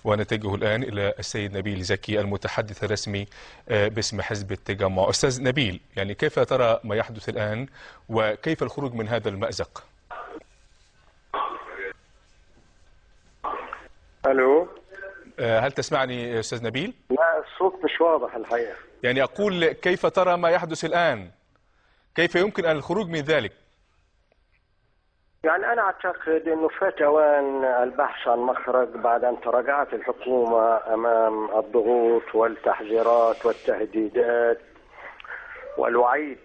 ونتجه الآن إلى السيد نبيل زكي المتحدث الرسمي باسم حزب التجمع. أستاذ نبيل، يعني كيف ترى ما يحدث الآن وكيف الخروج من هذا المأزق؟ الو، هل تسمعني أستاذ نبيل؟ لا الصوت مش واضح الحقيقة. يعني أقول كيف ترى ما يحدث الآن؟ كيف يمكن الخروج من ذلك؟ يعني أنا أعتقد أنه فات أوان البحث عن مخرج بعد أن تراجعت الحكومة أمام الضغوط والتحذيرات والتهديدات والوعيد،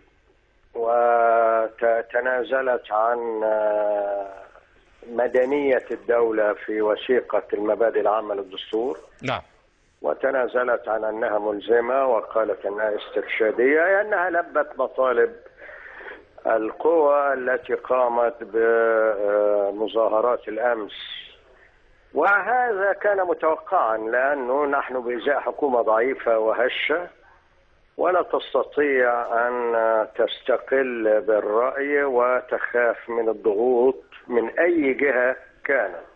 وتنازلت عن مدنية الدولة في وثيقة المبادئ العامة للدستور. نعم. وتنازلت عن أنها ملزمة وقالت أنها استرشادية، أنها لبت مطالب القوى التي قامت بمظاهرات الأمس، وهذا كان متوقعا لأنه نحن بإزاء حكومة ضعيفة وهشة ولا تستطيع أن تستقل بالرأي وتخاف من الضغوط من أي جهة كانت.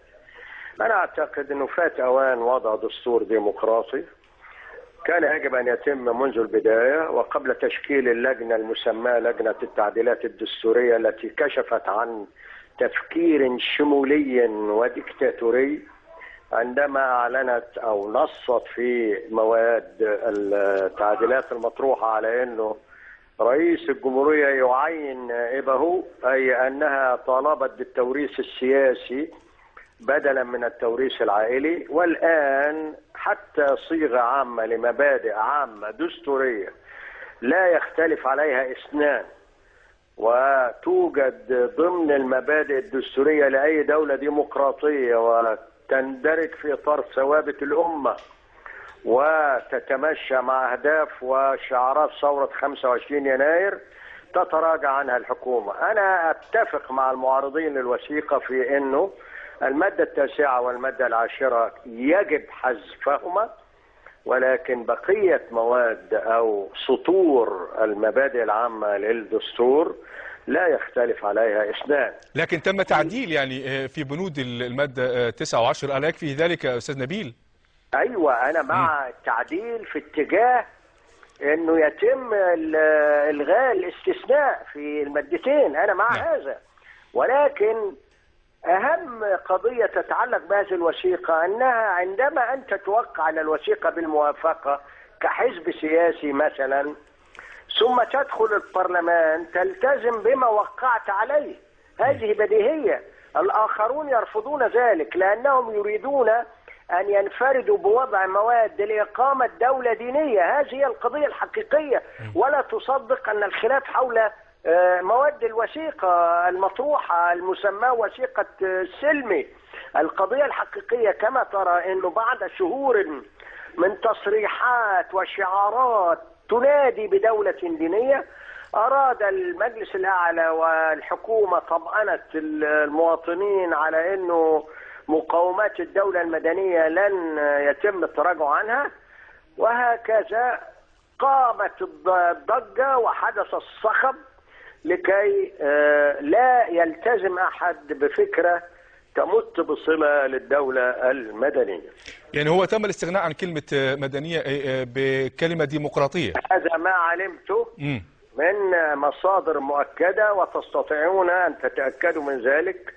أنا أعتقد أنه فات أوان وضع دستور ديمقراطي كان يجب أن يتم منذ البداية، وقبل تشكيل اللجنة المسماة لجنة التعديلات الدستورية التي كشفت عن تفكير شمولي وديكتاتوري عندما أعلنت أو نصت في مواد التعديلات المطروحة على أنه رئيس الجمهورية يعين نائبه، أي أنها طالبت بالتوريث السياسي بدلا من التوريث العائلي. والآن حتى صيغة عامة لمبادئ عامة دستورية لا يختلف عليها اثنان، وتوجد ضمن المبادئ الدستورية لأي دولة ديمقراطية وتندرج في إطار ثوابت الأمة وتتمشى مع أهداف وشعارات ثورة 25 يناير تتراجع عنها الحكومة. أنا أتفق مع المعارضين للوثيقة في أنه المادة 9 والمادة 10 يجب حذفهما، ولكن بقية مواد أو سطور المبادئ العامة للدستور لا يختلف عليها اثنان. لكن تم تعديل يعني في بنود المادة 9 و10، ألا يكفي ذلك يا أستاذ نبيل؟ أيوة، أنا مع التعديل في اتجاه أنه يتم إلغاء الاستثناء في المادتين، أنا مع هذا. ولكن أهم قضية تتعلق بهذه الوثيقة أنها عندما أنت توقع على الوثيقة بالموافقة كحزب سياسي مثلا، ثم تدخل البرلمان تلتزم بما وقعت عليه، هذه بديهية. الآخرون يرفضون ذلك لأنهم يريدون أن ينفردوا بوضع مواد لإقامة دولة دينية. هذه هي القضية الحقيقية، ولا تصدق أن الخلاف حول مواد الوثيقة المطروحة المسمى وثيقة السلمي. القضية الحقيقية كما ترى أنه بعد شهور من تصريحات وشعارات تنادي بدولة دينية، أراد المجلس الأعلى والحكومة طمأنت المواطنين على أنه مقاومات الدولة المدنية لن يتم التراجع عنها، وهكذا قامت الضجة وحدث الصخب لكي لا يلتزم أحد بفكرة تمت بصلة للدولة المدنية. يعني هو تم الاستغناء عن كلمة مدنية بكلمة ديمقراطية. هذا ما علمته من مصادر مؤكدة وتستطيعون أن تتأكدوا من ذلك.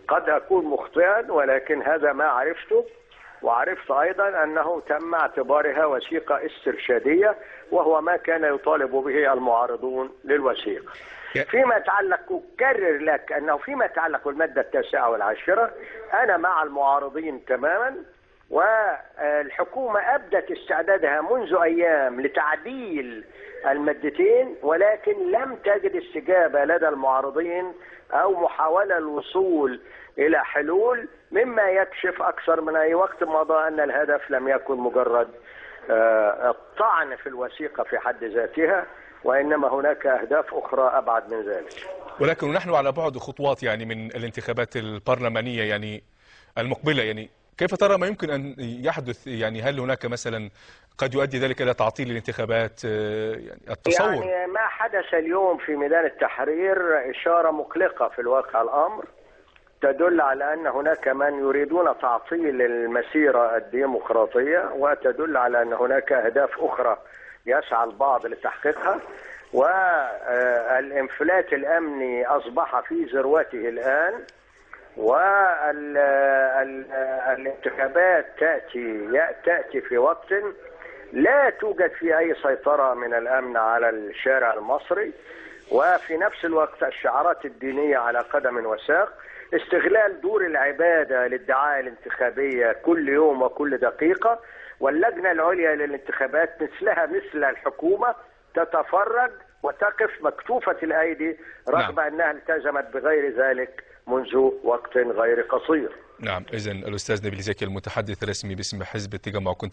قد أكون مخطئا، ولكن هذا ما عرفته. وعرفت أيضا أنه تم اعتبارها وثيقة استرشادية، وهو ما كان يطالب به المعارضون للوثيقة. فيما يتعلق، أكرر لك أنه فيما يتعلق بالمادة 9 و10 أنا مع المعارضين تماما، والحكومة أبدت استعدادها منذ أيام لتعديل المادتين، ولكن لم تجد استجابة لدى المعارضين أو محاولة الوصول إلى حلول، مما يكشف أكثر من أي وقت مضى أن الهدف لم يكن مجرد الطعن في الوثيقة في حد ذاتها، وإنما هناك أهداف أخرى أبعد من ذلك. ولكن نحن على بعد خطوات يعني من الانتخابات البرلمانية يعني المقبلة، يعني كيف ترى ما يمكن أن يحدث؟ يعني هل هناك مثلا قد يؤدي ذلك إلى تعطيل الانتخابات؟ يعني التصور يعني ما حدث اليوم في ميدان التحرير إشارة مقلقة في الواقع الأمر، تدل على أن هناك من يريدون تعطيل المسيرة الديمقراطية، وتدل على أن هناك أهداف أخرى يسعى البعض لتحقيقها. والانفلات الأمني أصبح في ذروته الآن، والانتخابات تأتي في وقت لا توجد فيه أي سيطرة من الأمن على الشارع المصري، وفي نفس الوقت الشعارات الدينية على قدم وساق، استغلال دور العبادة للدعاية الانتخابية كل يوم وكل دقيقة، واللجنة العليا للانتخابات مثلها مثل الحكومة تتفرج وتقف مكتوفة الأيدي رغم أنها التزمت بغير ذلك منذ وقت غير قصير. نعم، إذن الأستاذ نبيل زكي المتحدث الرسمي باسم حزب التجمع كنت